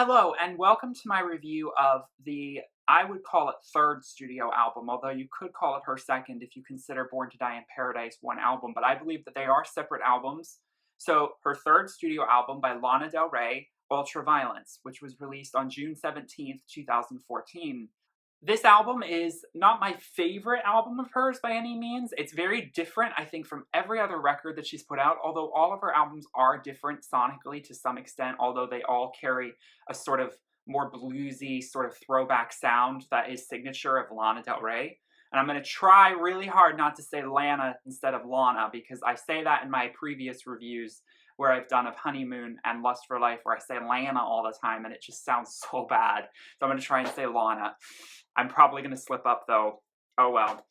Hello, and welcome to my review of I would call it third studio album, although you could call it her second if you consider Born to Die in Paradise one album, but I believe that they are separate albums. So, her third studio album by Lana Del Rey, Ultraviolence, which was released on June 17th, 2014. This album is not my favorite album of hers by any means. It's very different, I think, from every other record that she's put out, although all of her albums are different sonically to some extent, although they all carry a sort of more bluesy, sort of throwback sound that is signature of Lana Del Rey. And I'm going to try really hard not to say Lana instead of Lana, because I say that in my previous reviews where I've done of Honeymoon and Lust for Life, where I say Lana all the time, and it just sounds so bad. So I'm going to try and say Lana. I'm probably going to slip up, though. Oh well.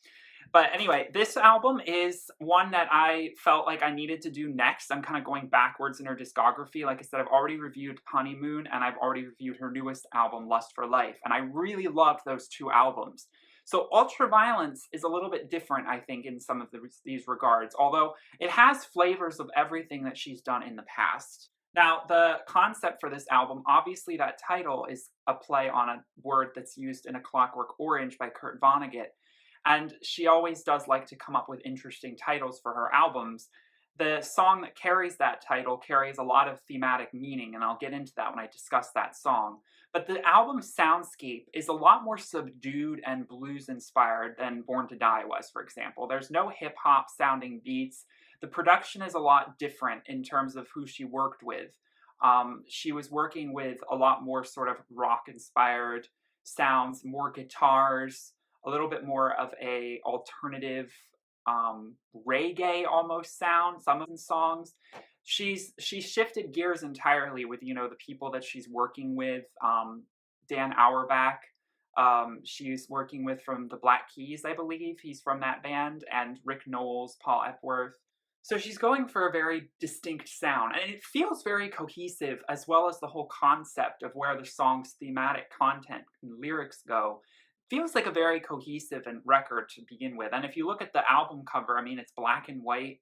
But anyway, this album is one that I felt like I needed to do next. I'm kind of going backwards in her discography. Like I said, I've already reviewed Honeymoon, and I've already reviewed her newest album, Lust for Life. And I really loved those two albums. So Ultraviolence is a little bit different, I think, in some of these regards, although it has flavors of everything that she's done in the past. Now, the concept for this album, obviously that title is a play on a word that's used in A Clockwork Orange by Kurt Vonnegut. And she always does like to come up with interesting titles for her albums. The song that carries that title carries a lot of thematic meaning, and I'll get into that when I discuss that song. But the album's soundscape is a lot more subdued and blues-inspired than Born to Die was, for example. There's no hip-hop sounding beats. The production is a lot different in terms of who she worked with. She was working with a lot more sort of rock-inspired sounds, more guitars, a little bit more of a alternative reggae almost sound, some of the songs. She's shifted gears entirely with, the people that she's working with. Dan Auerbach, she's working with from the Black Keys, I believe. He's from that band, and Rick Knowles, Paul Epworth. So she's going for a very distinct sound, and it feels very cohesive, as well as the whole concept of where the song's thematic content and lyrics go. Feels like a very cohesive and record to begin with. And if you look at the album cover, I mean, it's black and white.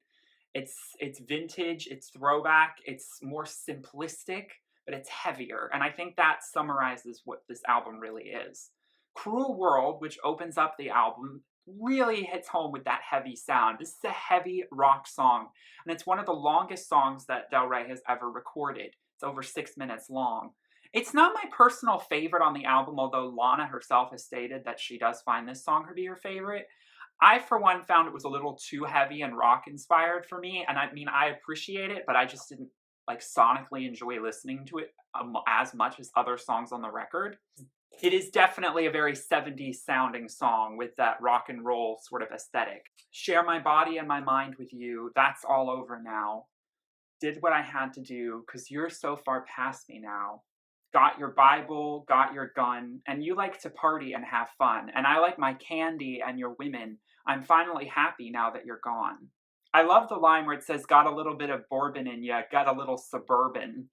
It's vintage, it's throwback, it's more simplistic, but it's heavier. And I think that summarizes what this album really is. Cruel World, which opens up the album, really hits home with that heavy sound. This is a heavy rock song, and it's one of the longest songs that Del Rey has ever recorded. It's over 6 minutes long. It's not my personal favorite on the album, although Lana herself has stated that she does find this song to be her favorite. I, for one, found it was a little too heavy and rock-inspired for me, and I mean, I appreciate it, but I just didn't, sonically enjoy listening to it as much as other songs on the record. It is definitely a very 70s sounding song with that rock and roll sort of aesthetic. Share my body and my mind with you, that's all over now. Did what I had to do, 'cause you're so far past me now. Got your Bible, got your gun, and you like to party and have fun. And I like my candy and your women. I'm finally happy now that you're gone. I love the line where it says, got a little bit of bourbon in ya, got a little suburban,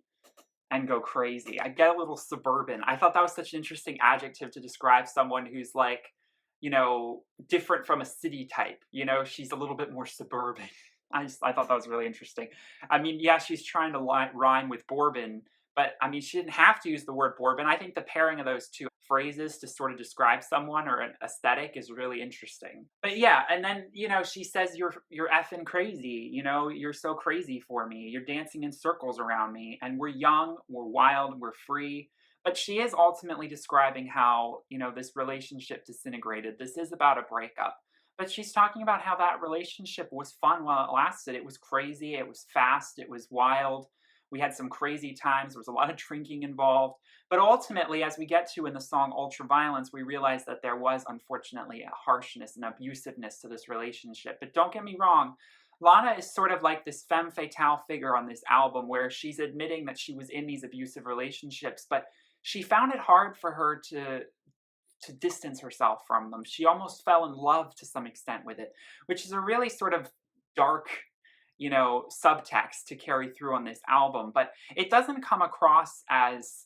and go crazy. I get a little suburban. I thought that was such an interesting adjective to describe someone who's different from a city type. She's a little bit more suburban. I thought that was really interesting. I mean, yeah, she's trying to rhyme with bourbon, but, I mean, she didn't have to use the word bourbon. I think the pairing of those two phrases to sort of describe someone or an aesthetic is really interesting. But yeah, and then, she says, you're effing crazy, you're so crazy for me. You're dancing in circles around me, and we're young, we're wild, we're free. But she is ultimately describing how, this relationship disintegrated. This is about a breakup. But she's talking about how that relationship was fun while it lasted. It was crazy, it was fast, it was wild. We had some crazy times. There was a lot of drinking involved. But ultimately, as we get to in the song Ultraviolence, we realize that there was, unfortunately, a harshness and abusiveness to this relationship. But don't get me wrong, Lana is sort of like this femme fatale figure on this album where she's admitting that she was in these abusive relationships, but she found it hard for her to distance herself from them. She almost fell in love to some extent with it, which is a really sort of dark subtext to carry through on this album, but it doesn't come across as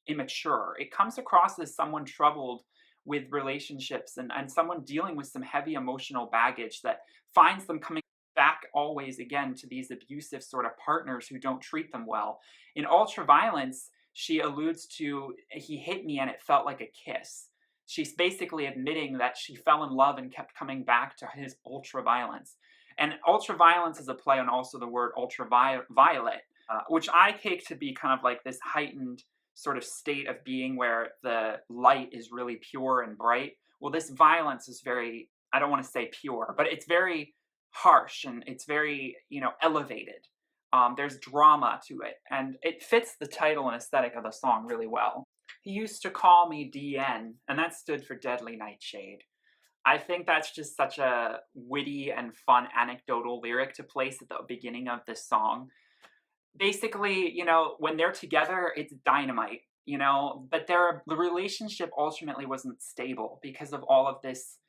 immature. It comes across as someone troubled with relationships and someone dealing with some heavy emotional baggage that finds them coming back always again to these abusive sort of partners who don't treat them well. In Ultraviolence, she alludes to, he hit me and it felt like a kiss. She's basically admitting that she fell in love and kept coming back to his ultraviolence. And ultraviolence is a play on also the word ultraviolet, which I take to be kind of like this heightened sort of state of being where the light is really pure and bright. Well, this violence is very, I don't want to say pure, but it's very harsh and it's very, elevated. There's drama to it, and it fits the title and aesthetic of the song really well. He used to call me DN, and that stood for Deadly Nightshade. I think that's just such a witty and fun anecdotal lyric to place at the beginning of this song. Basically, when they're together, it's dynamite, but the relationship ultimately wasn't stable because of all of this,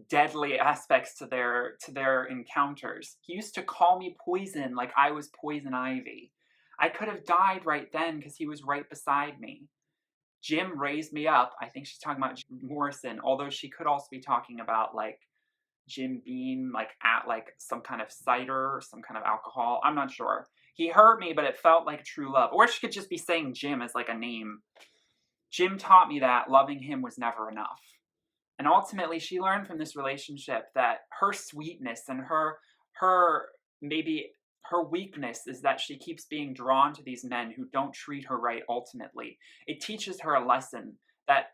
deadly aspects to their encounters. He used to call me poison like I was poison ivy. I could have died right then because he was right beside me. Jim raised me up. I think she's talking about Jim Morrison, although she could also be talking about like Jim Beam, like at like some kind of cider or some kind of alcohol. I'm not sure. He hurt me, but it felt like true love. Or she could just be saying Jim as like a name. Jim taught me that loving him was never enough. And ultimately, she learned from this relationship that her sweetness and maybe her weakness is that she keeps being drawn to these men who don't treat her right ultimately. It teaches her a lesson that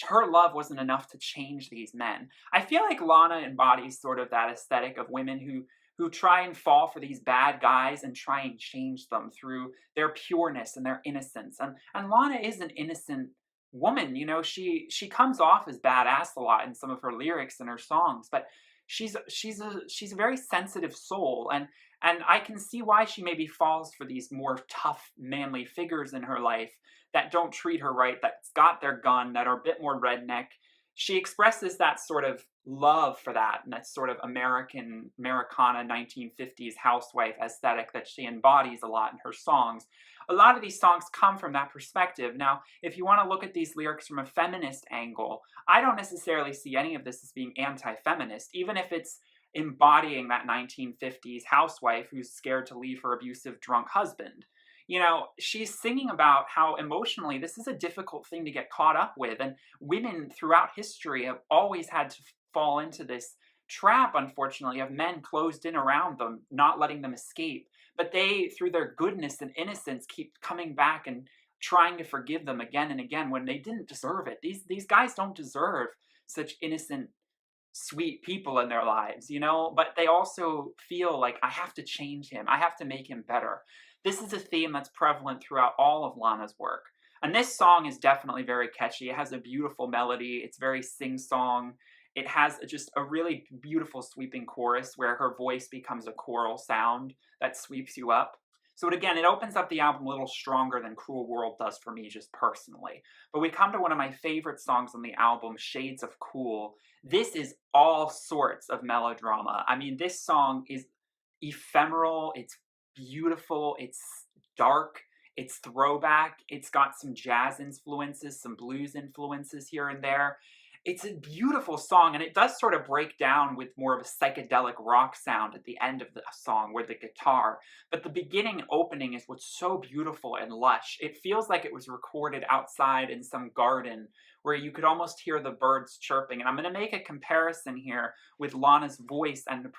her love wasn't enough to change these men. I feel like Lana embodies sort of that aesthetic of women who try and fall for these bad guys and try and change them through their pureness and their innocence. And Lana is an innocent woman. She comes off as badass a lot in some of her lyrics and her songs, but she's a very sensitive soul, and I can see why she maybe falls for these more tough, manly figures in her life that don't treat her right, that's got their gun, that are a bit more redneck. She expresses that sort of love for that, and that sort of Americana 1950s housewife aesthetic that she embodies a lot in her songs. A lot of these songs come from that perspective. Now, if you want to look at these lyrics from a feminist angle, I don't necessarily see any of this as being anti-feminist, even if it's embodying that 1950s housewife who's scared to leave her abusive drunk husband. She's singing about how emotionally this is a difficult thing to get caught up with, and women throughout history have always had to fall into this trap, unfortunately, of men closed in around them, not letting them escape. But they, through their goodness and innocence, keep coming back and trying to forgive them again and again when they didn't deserve it. These guys don't deserve such innocent, sweet people in their lives, but they also feel like, I have to change him. I have to make him better. This is a theme that's prevalent throughout all of Lana's work. And this song is definitely very catchy. It has a beautiful melody. It's very sing-song. It has just a really beautiful sweeping chorus where her voice becomes a choral sound that sweeps you up. So again, it opens up the album a little stronger than Cruel World does for me, just personally. But we come to one of my favorite songs on the album, Shades of Cool. This is all sorts of melodrama. I mean, this song is ephemeral, it's beautiful, it's dark, it's throwback, it's got some jazz influences, some blues influences here and there. It's a beautiful song, and it does sort of break down with more of a psychedelic rock sound at the end of the song with the guitar. But the beginning opening is what's so beautiful and lush. It feels like it was recorded outside in some garden where you could almost hear the birds chirping. And I'm going to make a comparison here with Lana's voice and the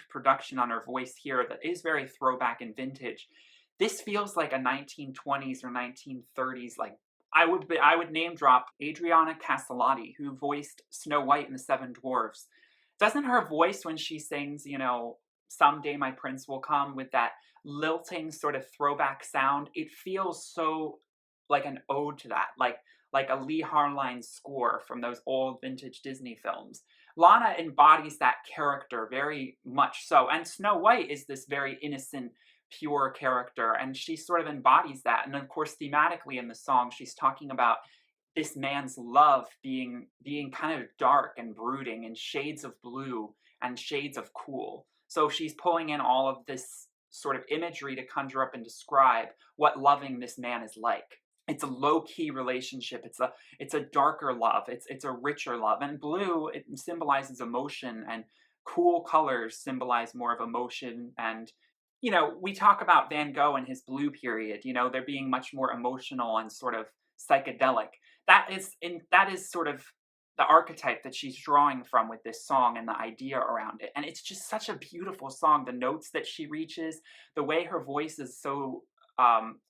production on her voice here that is very throwback and vintage. This feels like a 1920s or 1930s, like, I would name drop Adriana Caselotti, who voiced Snow White in The Seven Dwarfs. Doesn't her voice when she sings, Someday My Prince Will Come, with that lilting sort of throwback sound, it feels so like an ode to that, like a Lee Harline score from those old vintage Disney films. Lana embodies that character very much so, and Snow White is this very innocent, pure character, and she sort of embodies that. And of course, thematically in the song, she's talking about this man's love being kind of dark and brooding, and shades of blue and shades of cool. So she's pulling in all of this sort of imagery to conjure up and describe what loving this man is like. It's a low-key relationship. It's a darker love. It's a richer love. And blue, it symbolizes emotion, and cool colors symbolize more of emotion and you know, we talk about Van Gogh and his blue period, you know, they're being much more emotional and sort of psychedelic. That is sort of the archetype that she's drawing from with this song and the idea around it. And it's just such a beautiful song. The notes that she reaches, the way her voice is so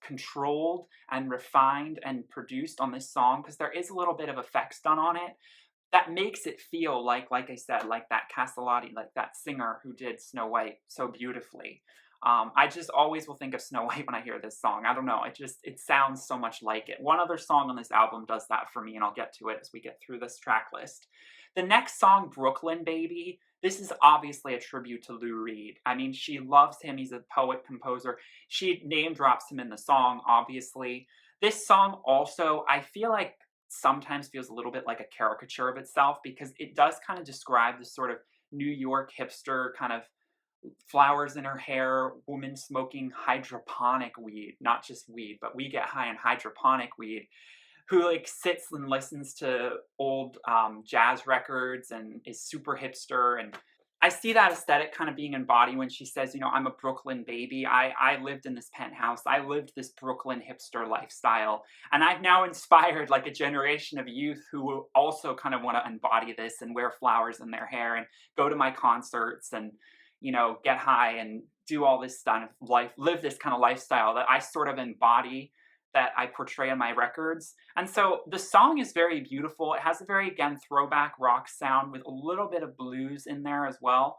controlled and refined and produced on this song, because there is a little bit of effects done on it that makes it feel like I said, like that Castellati, like that singer who did Snow White so beautifully. I just always will think of Snow White when I hear this song. I don't know, it sounds so much like it. One other song on this album does that for me, and I'll get to it as we get through this track list. The next song, Brooklyn Baby, this is obviously a tribute to Lou Reed. I mean, she loves him. He's a poet, composer. She name drops him in the song, obviously. This song also, I feel like, sometimes feels a little bit like a caricature of itself, because it does kind of describe this sort of New York hipster kind of flowers in her hair, woman smoking hydroponic weed, not just weed, but we get high on hydroponic weed, who like sits and listens to old jazz records and is super hipster. And I see that aesthetic kind of being embodied when she says, you know, I'm a Brooklyn baby. I lived in this penthouse. I lived this Brooklyn hipster lifestyle. And I've now inspired like a generation of youth who also kind of want to embody this and wear flowers in their hair and go to my concerts and, you know, get high and do all this kind of life, live this kind of lifestyle that I sort of embody, that I portray in my records. And so the song is very beautiful. It has a very, again, throwback rock sound with a little bit of blues in there as well.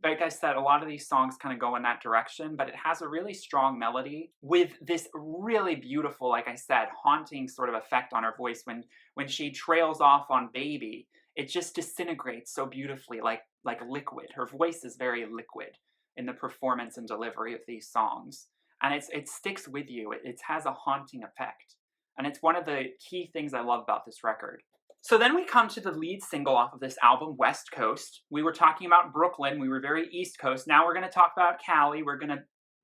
Like I said, a lot of these songs kind of go in that direction, but it has a really strong melody with this really beautiful, like I said, haunting sort of effect on her voice. When she trails off on Baby, it just disintegrates so beautifully, like liquid. Her voice is very liquid in the performance and delivery of these songs. And it sticks with you. It has a haunting effect. And it's one of the key things I love about this record. So then we come to the lead single off of this album, West Coast. We were talking about Brooklyn. We were very East Coast. Now we're going to talk about Cali.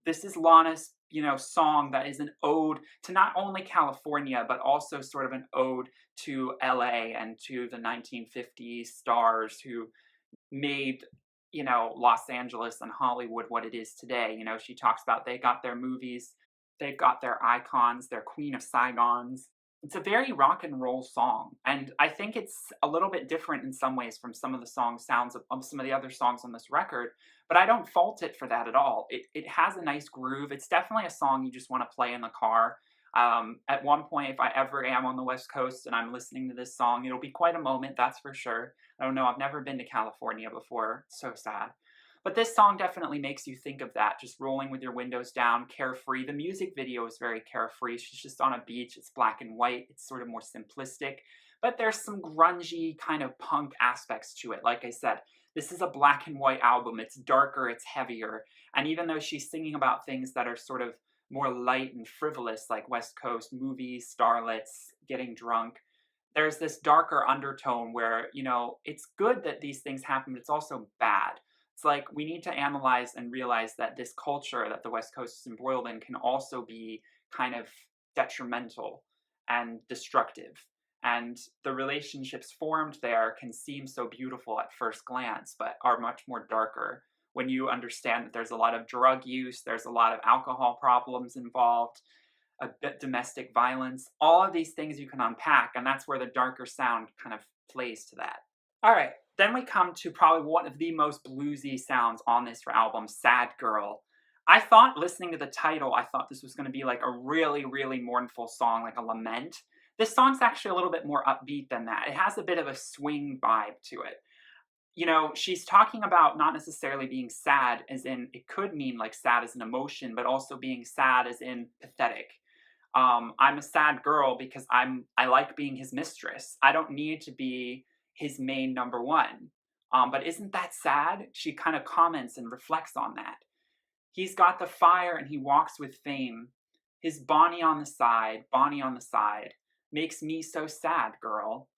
This is Lana's, you know, song that is an ode to not only California, but also sort of an ode to LA and to the 1950s stars who made, you know, Los Angeles and Hollywood what it is today. You know, she talks about they got their movies, they've got their icons, their Queen of Saigons. It's a very rock and roll song, and I think it's a little bit different in some ways from some of the sounds of some of the other songs on this record, but I don't fault it for that at all. It has a nice groove. It's definitely a song you just want to play in the car. At one point, if I ever am on the West Coast and I'm listening to this song, it'll be quite a moment, that's for sure. I don't know, I've never been to California before, it's so sad. But this song definitely makes you think of that, just rolling with your windows down, carefree. The music video is very carefree. She's just on a beach, it's black and white, it's sort of more simplistic. But there's some grungy kind of punk aspects to it. Like I said, this is a black and white album. It's darker, it's heavier. And even though she's singing about things that are sort of more light and frivolous, like West Coast movies, starlets, getting drunk, there's this darker undertone where, you know, it's good that these things happen, but it's also bad. It's like we need to analyze and realize that this culture that the West Coast is embroiled in can also be kind of detrimental and destructive. And the relationships formed there can seem so beautiful at first glance, but are much more darker when you understand that there's a lot of drug use, there's a lot of alcohol problems involved, a bit domestic violence, all of these things you can unpack, and that's where the darker sound kind of plays to that. All right, then we come to probably one of the most bluesy sounds on this album, Sad Girl. I thought, listening to the title, I thought this was going to be like a really, really mournful song, like a lament. This song's actually a little bit more upbeat than that. It has a bit of a swing vibe to it. You know, she's talking about not necessarily being sad as in, it could mean like sad as an emotion, but also being sad as in pathetic. I'm a sad girl because I like being his mistress. I don't need to be his main number one. But isn't that sad? She kind of comments and reflects on that. He's got the fire and he walks with fame. His Bonnie on the side, makes me so sad, girl.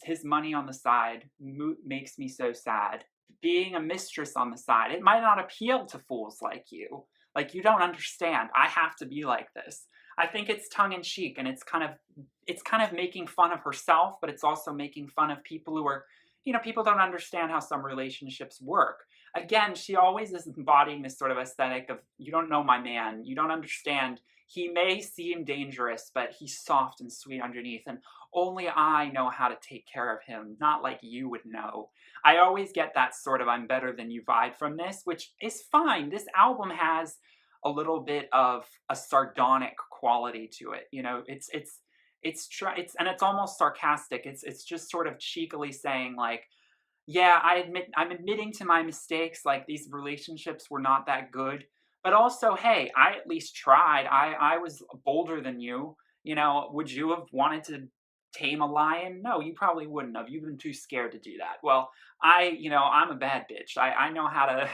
His money on the side makes me so sad. Being a mistress on the side, it might not appeal to fools like you. Like, you don't understand. I have to be like this. I think it's tongue-in-cheek, and it's kind of making fun of herself, but it's also making fun of people who are, you know, people don't understand how some relationships work. again, she always is embodying this sort of aesthetic of, you don't know my man, you don't understand. He may seem dangerous, but he's soft and sweet underneath, and only I know how to take care of him, not like you would know. I always get that sort of I'm better than you vibe from this, which is fine. This album has a little bit of a sardonic quality to it. You know, it's and it's almost sarcastic. It's just sort of cheekily saying like, yeah, I'm admitting to my mistakes, like, these relationships were not that good, but also, hey, I at least tried. I was bolder than you. You know, would you have wanted to tame a lion? No, you probably wouldn't have. You've been too scared to do that. Well, I'm a bad bitch. I know how to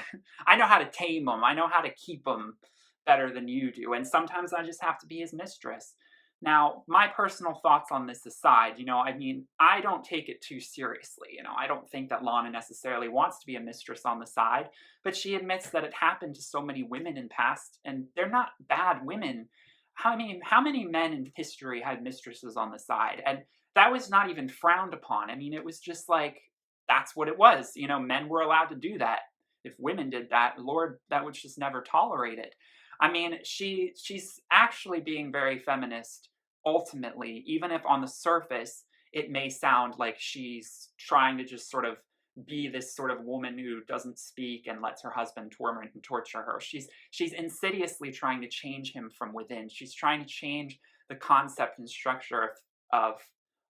I know how to tame them. I know how to keep them better than you do, and sometimes I just have to be his mistress. Now, my personal thoughts on this aside, I mean, I don't take it too seriously. I don't think that Lana necessarily wants to be a mistress on the side, but she admits that it happened to so many women in past, and they're not bad women. How many men in history had mistresses on the side? And that was not even frowned upon. I mean, it was just like, that's what it was. Men were allowed to do that. If women did that, Lord, that was just never tolerated. I mean, she's actually being very feminist ultimately, even if on the surface it may sound like she's trying to just sort of be this sort of woman who doesn't speak and lets her husband torment and torture her. She's insidiously trying to change him from within. She's trying to change the concept and structure of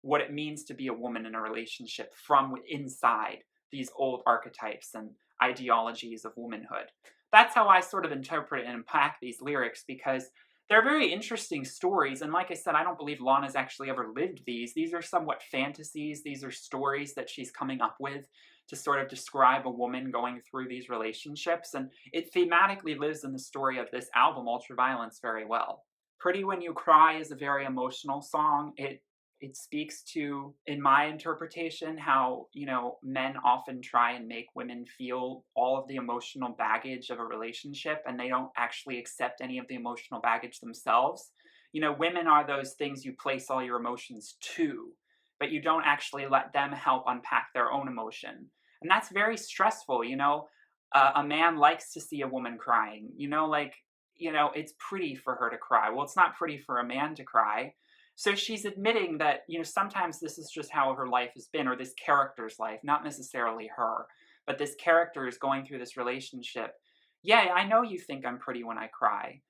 what it means to be a woman in a relationship from inside these old archetypes and ideologies of womanhood. That's how I sort of interpret and unpack these lyrics, because they're very interesting stories. And like I said, I don't believe Lana's actually ever lived these. These are somewhat fantasies. These are stories that she's coming up with to sort of describe a woman going through these relationships. And it thematically lives in the story of this album, Ultraviolence, very well. Pretty When You Cry is a very emotional song. It speaks to, in my interpretation, how, men often try and make women feel all of the emotional baggage of a relationship, and they don't actually accept any of the emotional baggage themselves. Women are those things you place all your emotions to, but you don't actually let them help unpack their own emotion. And that's very stressful. A man likes to see a woman crying, it's pretty for her to cry. Well, it's not pretty for a man to cry. So she's admitting that, sometimes this is just how her life has been, or this character's life, not necessarily her, but this character is going through this relationship. Yeah, I know you think I'm pretty when I cry,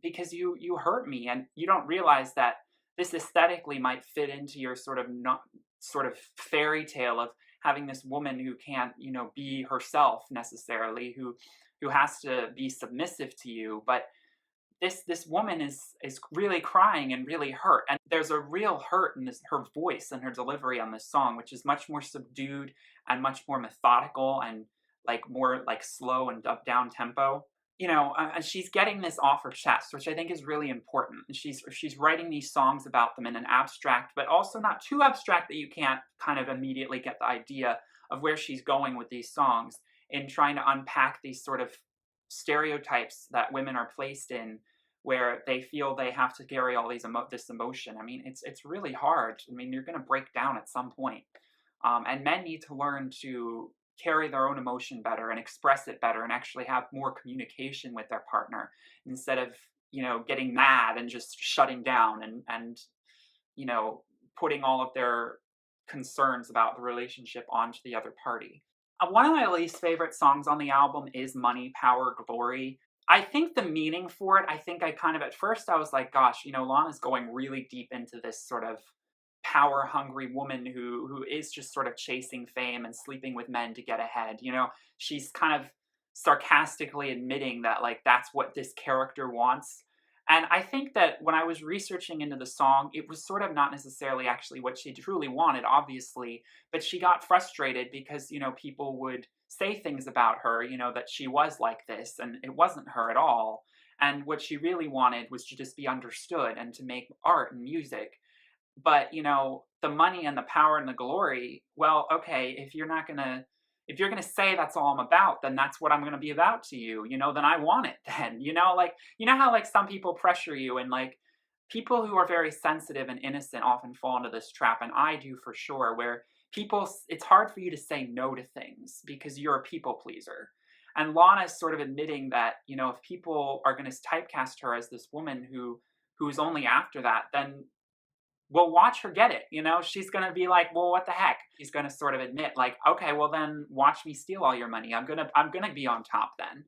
because you hurt me, and you don't realize that this aesthetically might fit into your sort of not sort of fairy tale of having this woman who can't, be herself necessarily, who has to be submissive to you, but this woman is really crying and really hurt, and there's a real hurt in her voice and her delivery on this song, which is much more subdued and much more methodical and like more like slow and down tempo. And she's getting this off her chest, which I think is really important. And she's writing these songs about them in an abstract, but also not too abstract that you can't kind of immediately get the idea of where she's going with these songs, in trying to unpack these sort of stereotypes that women are placed in, where they feel they have to carry all this emotion. I mean, it's really hard. I mean, you're going to break down at some point. And men need to learn to carry their own emotion better and express it better and actually have more communication with their partner, instead of, getting mad and just shutting down and putting all of their concerns about the relationship onto the other party. One of my least favorite songs on the album is Money, Power, Glory. I think the meaning for it, I think I kind of, at first I was like, gosh, Lana's going really deep into this sort of power-hungry woman who is just sort of chasing fame and sleeping with men to get ahead. She's kind of sarcastically admitting that, like, that's what this character wants. And I think that when I was researching into the song, it was sort of not necessarily actually what she truly wanted, obviously, but she got frustrated because, people would say things about her, that she was like this, and it wasn't her at all. And what she really wanted was to just be understood and to make art and music. But, the money and the power and the glory, well, okay, if you're going to say that's all I'm about, then that's what I'm going to be about to you, then I want it then, how like some people pressure you, and like people who are very sensitive and innocent often fall into this trap. And I do for sure, where it's hard for you to say no to things because you're a people pleaser. And Lana is sort of admitting that, you know, if people are going to typecast her as this woman who's only after that, then we'll watch her get it. You know, she's going to be like, well, what the heck? She's going to sort of admit like, okay, well then watch me steal all your money. I'm going to be on top then.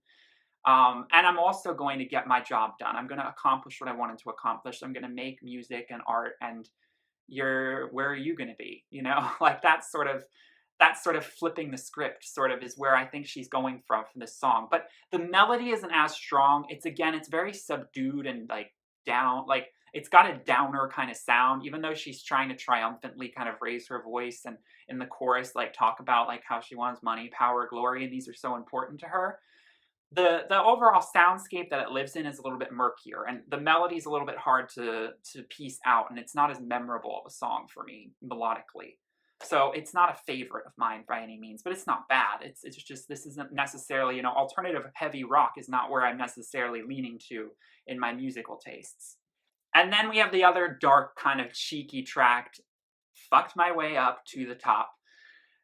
And I'm also going to get my job done. I'm going to accomplish what I wanted to accomplish. I'm going to make music and art, and where are you going to be? You know, like that sort of flipping the script sort of is where I think she's going from this song. But the melody isn't as strong. It's very subdued and like down, like it's got a downer kind of sound, even though she's trying to triumphantly kind of raise her voice and in the chorus, like talk about like how she wants money, power, glory, and these are so important to her. The overall soundscape that it lives in is a little bit murkier, and the melody is a little bit hard to piece out, and it's not as memorable of a song for me melodically. So it's not a favorite of mine by any means, but it's not bad. It's just this isn't necessarily, you know, alternative heavy rock is not where I'm necessarily leaning to in my musical tastes. And then we have the other dark kind of cheeky track, Fucked My Way Up to the Top.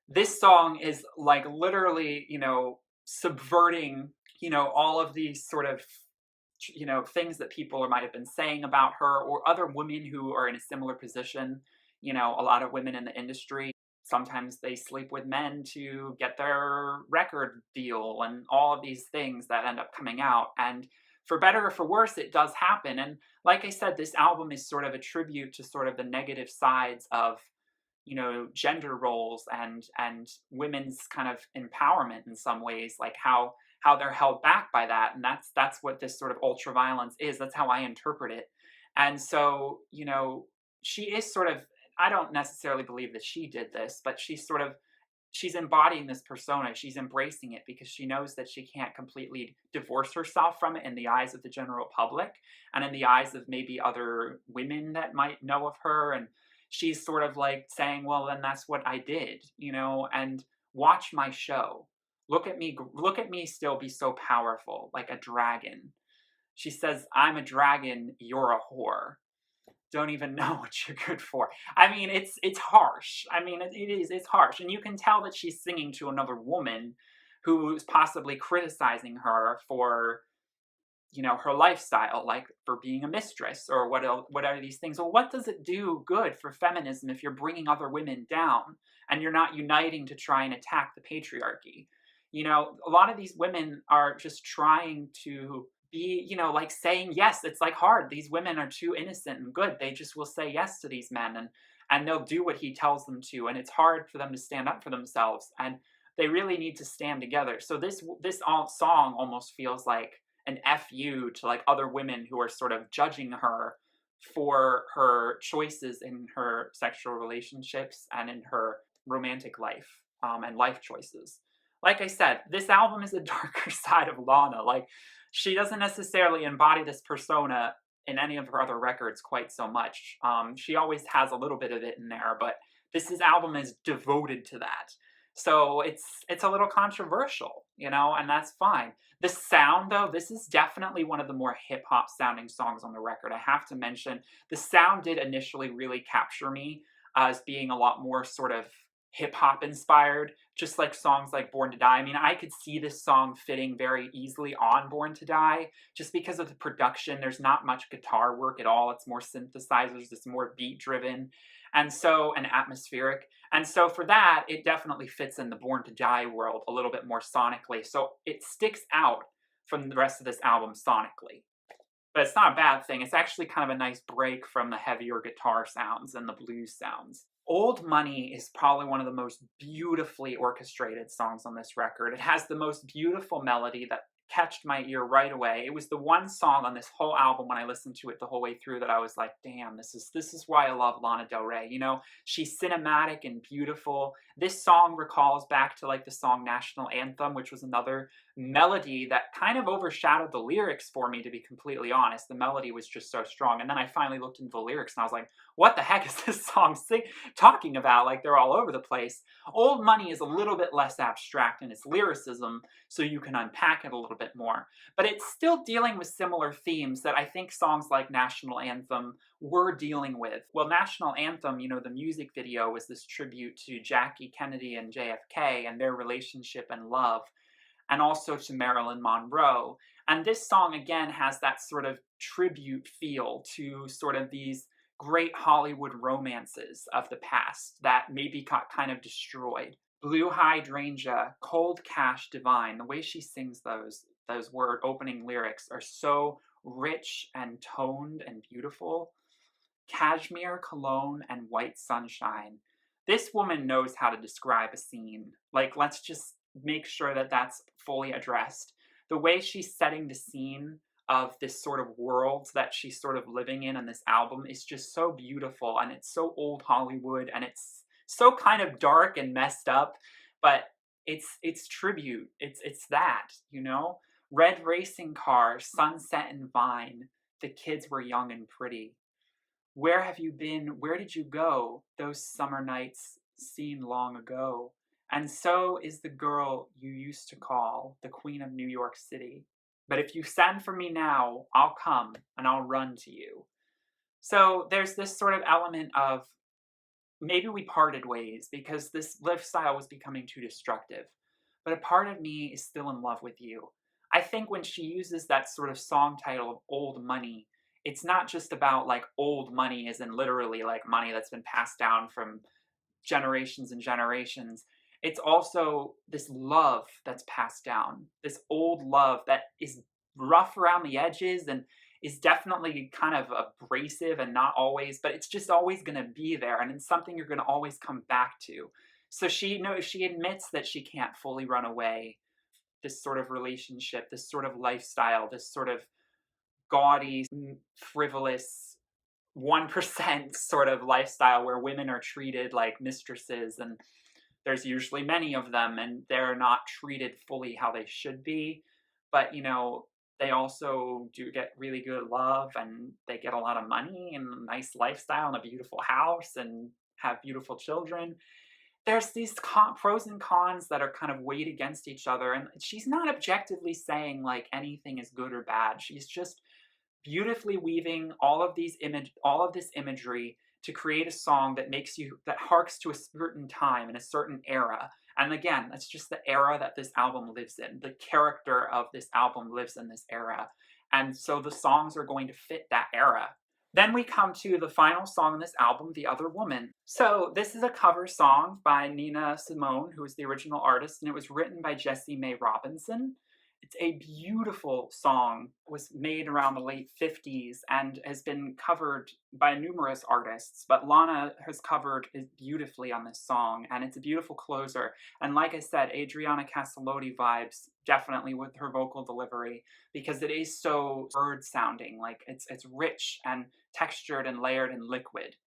This song is like literally, you know, subverting, you know, all of these sort of, you know, things that people might have been saying about her or other women who are in a similar position. You know, a lot of women in the industry, sometimes they sleep with men to get their record deal and all of these things that end up coming out. And for better or for worse, it does happen. And like I said, this album is sort of a tribute to sort of the negative sides of, you know, gender roles and women's kind of empowerment in some ways, like how they're held back by that. And that's what this sort of ultraviolence is. That's how I interpret it. And so, you know, she is sort of, I don't necessarily believe that she did this, but she's embodying this persona. She's embracing it because she knows that she can't completely divorce herself from it in the eyes of the general public and in the eyes of maybe other women that might know of her. And she's sort of like saying, well, then that's what I did, you know, and watch my show. Look at me still be so powerful, like a dragon. She says, I'm a dragon, you're a whore. Don't even know what you're good for. I mean, it's harsh. I mean, it's harsh. And you can tell that she's singing to another woman who's possibly criticizing her for, you know, her lifestyle, like for being a mistress or what are these things. Well, what does it do good for feminism if you're bringing other women down and you're not uniting to try and attack the patriarchy? You know, a lot of these women are just trying to be, you know, like saying yes. It's like hard. These women are too innocent and good. They just will say yes to these men and they'll do what he tells them to. And it's hard for them to stand up for themselves. And they really need to stand together. So this song almost feels like an FU to like other women who are sort of judging her for her choices in her sexual relationships and in her romantic life and life choices. Like I said, this album is a darker side of Lana. Like, she doesn't necessarily embody this persona in any of her other records quite so much. She always has a little bit of it in there, but this album is devoted to that. So it's a little controversial, you know, and that's fine. The sound, though, this is definitely one of the more hip-hop sounding songs on the record. I have to mention, the sound did initially really capture me as being a lot more sort of hip-hop inspired, just like songs like Born to Die. I mean, I could see this song fitting very easily on Born to Die, just because of the production. There's not much guitar work at all. It's more synthesizers, it's more beat-driven, and atmospheric. And so for that, it definitely fits in the Born to Die world a little bit more sonically. So it sticks out from the rest of this album sonically. But it's not a bad thing. It's actually kind of a nice break from the heavier guitar sounds and the blues sounds. Old Money is probably one of the most beautifully orchestrated songs on this record. It has the most beautiful melody that catched my ear right away. It was the one song on this whole album when I listened to it the whole way through that I was like, damn, this is why I love Lana Del Rey. You know, she's cinematic and beautiful. This song recalls back to like the song National Anthem, which was another melody that kind of overshadowed the lyrics for me, to be completely honest. The melody was just so strong. And then I finally looked into the lyrics and I was like, what the heck is this song talking about? Like, they're all over the place. Old Money is a little bit less abstract in its lyricism, so you can unpack it a little bit more. But it's still dealing with similar themes that I think songs like National Anthem were dealing with. Well, National Anthem, you know, the music video was this tribute to Jackie Kennedy and JFK and their relationship and love. and also to Marilyn Monroe. And this song, again, has that sort of tribute feel to sort of these great Hollywood romances of the past that maybe got kind of destroyed. Blue hydrangea, cold cash divine. The way she sings those word opening lyrics are so rich and toned and beautiful. Cashmere, cologne, and white sunshine. This woman knows how to describe a scene. Like, let's just make sure that that's fully addressed. The way she's setting the scene of this sort of world that she's sort of living in this album is just so beautiful, and it's so old Hollywood, and it's so kind of dark and messed up, but it's tribute. It's that, you know? Red racing car, sunset and vine. The kids were young and pretty. Where have you been? Where did you go? Those summer nights seen long ago. And so is the girl you used to call the Queen of New York City. But if you send for me now, I'll come and I'll run to you. So there's this sort of element of maybe we parted ways because this lifestyle was becoming too destructive. But a part of me is still in love with you. I think when she uses that sort of song title of Old Money, it's not just about like old money as in literally like money that's been passed down from generations and generations. It's also this love that's passed down, this old love that is rough around the edges and is definitely kind of abrasive and not always, but it's just always going to be there, and it's something you're going to always come back to. So she knows, she admits that she can't fully run away this sort of relationship, this sort of lifestyle, this sort of gaudy, frivolous 1% sort of lifestyle where women are treated like mistresses, and there's usually many of them, and they're not treated fully how they should be. But, you know, they also do get really good love, and they get a lot of money and a nice lifestyle and a beautiful house and have beautiful children. There's these pros and cons that are kind of weighed against each other, and she's not objectively saying like anything is good or bad. She's just beautifully weaving all of this imagery to create a song that that harks to a certain time and a certain era. And again, that's just the era that this album lives in. The character of this album lives in this era. And so the songs are going to fit that era. Then we come to the final song on this album, The Other Woman. So this is a cover song by Nina Simone, who is the original artist, and it was written by Jessie Mae Robinson. It's a beautiful song. It was made around the late 50s and has been covered by numerous artists, but Lana has covered it beautifully on this song, and it's a beautiful closer. And like I said, Adriana Caselotti vibes definitely with her vocal delivery, because it is so bird-sounding. Like, it's rich and textured and layered and liquid.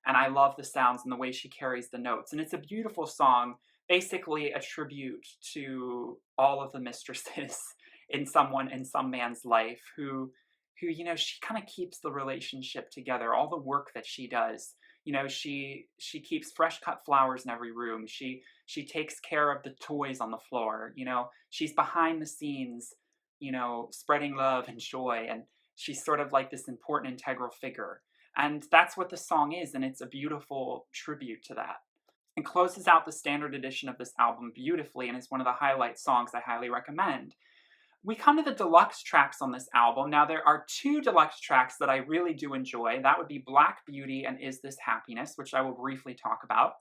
And I love the sounds and the way she carries the notes. And it's a beautiful song, basically a tribute to all of the mistresses in some man's life who you know, she kind of keeps the relationship together. All the work that she does, you know, she keeps fresh cut flowers in every room. She takes care of the toys on the floor. You know, she's behind the scenes, you know, spreading love and joy, and she's sort of like this important integral figure. And that's what the song is, and it's a beautiful tribute to that. It closes out the standard edition of this album beautifully, and is one of the highlight songs I highly recommend. We come to the deluxe tracks on this album. Now, there are two deluxe tracks that I really do enjoy. That would be Black Beauty and Is This Happiness, which I will briefly talk about.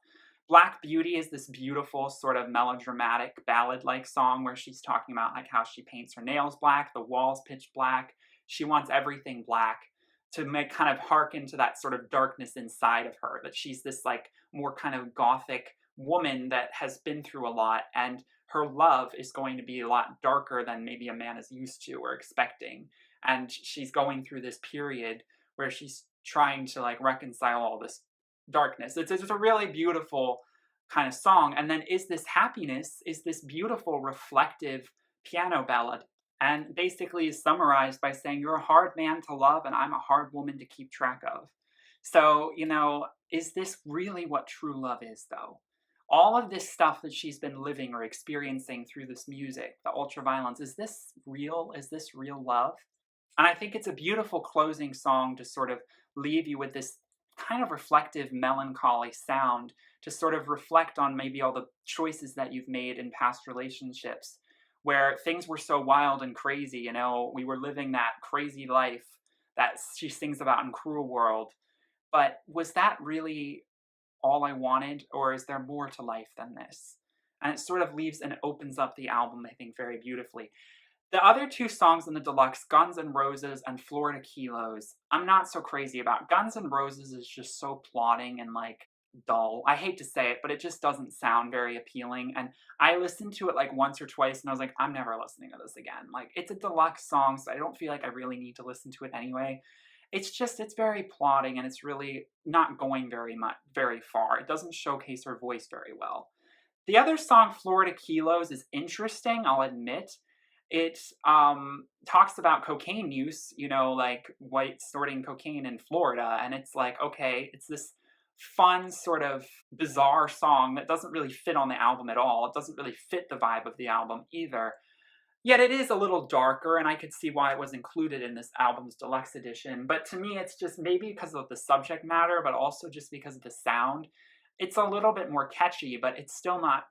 Black Beauty is this beautiful sort of melodramatic ballad-like song where she's talking about like how she paints her nails black, the walls pitch black. She wants everything black to make kind of hearken to that sort of darkness inside of her, that she's this like more kind of gothic woman that has been through a lot, and her love is going to be a lot darker than maybe a man is used to or expecting. And she's going through this period where she's trying to like reconcile all this darkness. It's a really beautiful kind of song. And then Is This Happiness is this beautiful reflective piano ballad, and basically is summarized by saying, you're a hard man to love and I'm a hard woman to keep track of. So, you know, is this really what true love is, though? All of this stuff that she's been living or experiencing through this music, the ultraviolence, is this real? Is this real love? And I think it's a beautiful closing song to sort of leave you with this kind of reflective, melancholy sound to sort of reflect on maybe all the choices that you've made in past relationships, where things were so wild and crazy, you know, we were living that crazy life that she sings about in Cruel World. But was that really all I wanted, or is there more to life than this? And it sort of leaves and opens up the album, I think, very beautifully. The other two songs in the deluxe, Guns N' Roses and Florida Kilos, I'm not so crazy about. Guns N' Roses is just so plodding and like dull. I hate to say it, but it just doesn't sound very appealing. And I listened to it like once or twice and I was like, I'm never listening to this again. Like, it's a deluxe song, so I don't feel like I really need to listen to it anyway. It's just, it's very plodding and it's really not going very far. It doesn't showcase her voice very well. The other song, Florida Kilos, is interesting, I'll admit. It talks about cocaine use, you know, like white snorting cocaine in Florida. And it's like, okay, it's this fun, sort of bizarre song that doesn't really fit on the album at all. It doesn't really fit the vibe of the album either. Yet it is a little darker, and I could see why it was included in this album's deluxe edition. But to me, it's just maybe because of the subject matter, but also just because of the sound. It's a little bit more catchy, but it's still not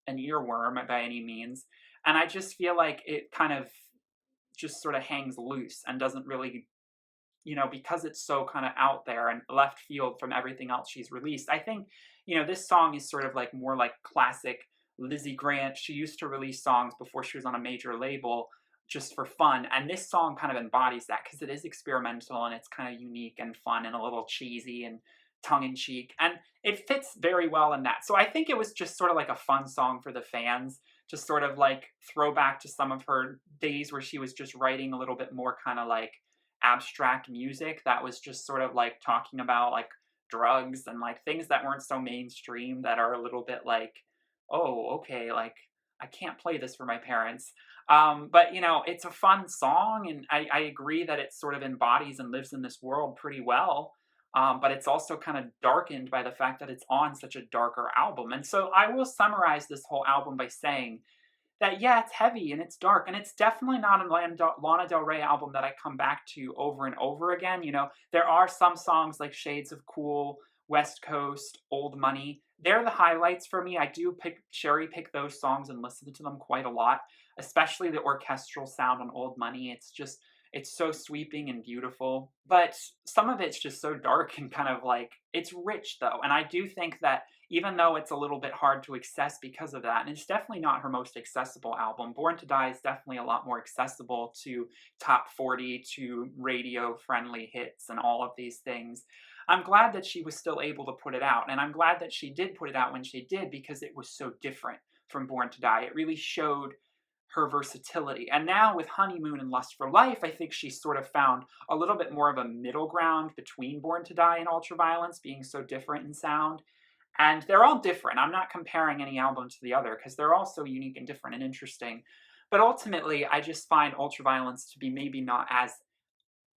an earworm by any means. And I just feel like it kind of just sort of hangs loose and doesn't really, you know, because it's so kind of out there and left field from everything else she's released. I think, you know, this song is sort of like more like classic Lizzie Grant. She used to release songs before she was on a major label just for fun. And this song kind of embodies that because it is experimental and it's kind of unique and fun and a little cheesy and tongue in cheek. And it fits very well in that. So I think it was just sort of like a fun song for the fans to sort of like throw back to some of her days where she was just writing a little bit more kind of like abstract music that was just sort of like talking about like drugs and like things that weren't so mainstream, that are a little bit like, oh, okay, like I can't play this for my parents. But you know, it's a fun song, and I agree that it sort of embodies and lives in this world pretty well. But it's also kind of darkened by the fact that it's on such a darker album. And so I will summarize this whole album by saying that, yeah, it's heavy and it's dark, and it's definitely not a Lana Del Rey album that I come back to over and over again. You know, there are some songs like Shades of Cool, West Coast, Old Money. They're the highlights for me. I do cherry pick those songs and listen to them quite a lot, especially the orchestral sound on Old Money. It's just, it's so sweeping and beautiful. But some of it's just so dark and kind of like, it's rich though. And I do think that even though it's a little bit hard to access because of that, and it's definitely not her most accessible album, Born to Die is definitely a lot more accessible to top 40, to radio friendly hits and all of these things. I'm glad that she was still able to put it out, and I'm glad that she did put it out when she did, because it was so different from Born to Die. It really showed her versatility. And now with Honeymoon and Lust for Life, I think she's sort of found a little bit more of a middle ground between Born to Die and Ultraviolence, being so different in sound. And they're all different. I'm not comparing any album to the other because they're all so unique and different and interesting. But ultimately, I just find Ultraviolence to be maybe not as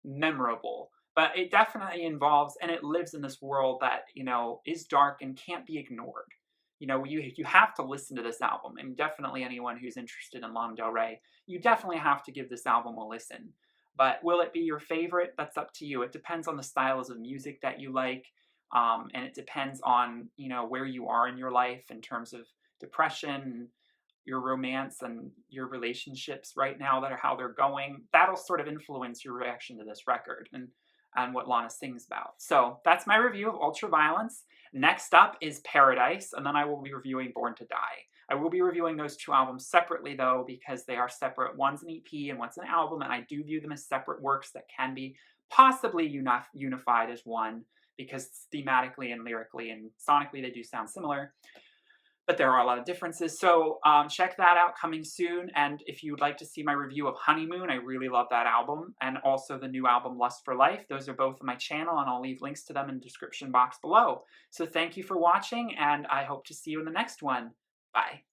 memorable. But it definitely involves, and it lives in this world that, you know, is dark and can't be ignored. You know, you have to listen to this album, and definitely anyone who's interested in Lana Del Rey, you definitely have to give this album a listen. But will it be your favorite? That's up to you. It depends on the styles of music that you like, and it depends on, you know, where you are in your life in terms of depression, your romance, and your relationships right now, that are how they're going. That'll sort of influence your reaction to this record and what Lana sings about. So that's my review of Ultraviolence. Next up is Paradise, and then I will be reviewing Born to Die. I will be reviewing those two albums separately, though, because they are separate. One's an EP and one's an album, and I do view them as separate works that can be possibly unified as one, because thematically and lyrically and sonically they do sound similar. But there are a lot of differences. So check that out, coming soon. And if you would like to see my review of Honeymoon, I really love that album. And also the new album, Lust for Life. Those are both on my channel, and I'll leave links to them in the description box below. So thank you for watching, and I hope to see you in the next one. Bye.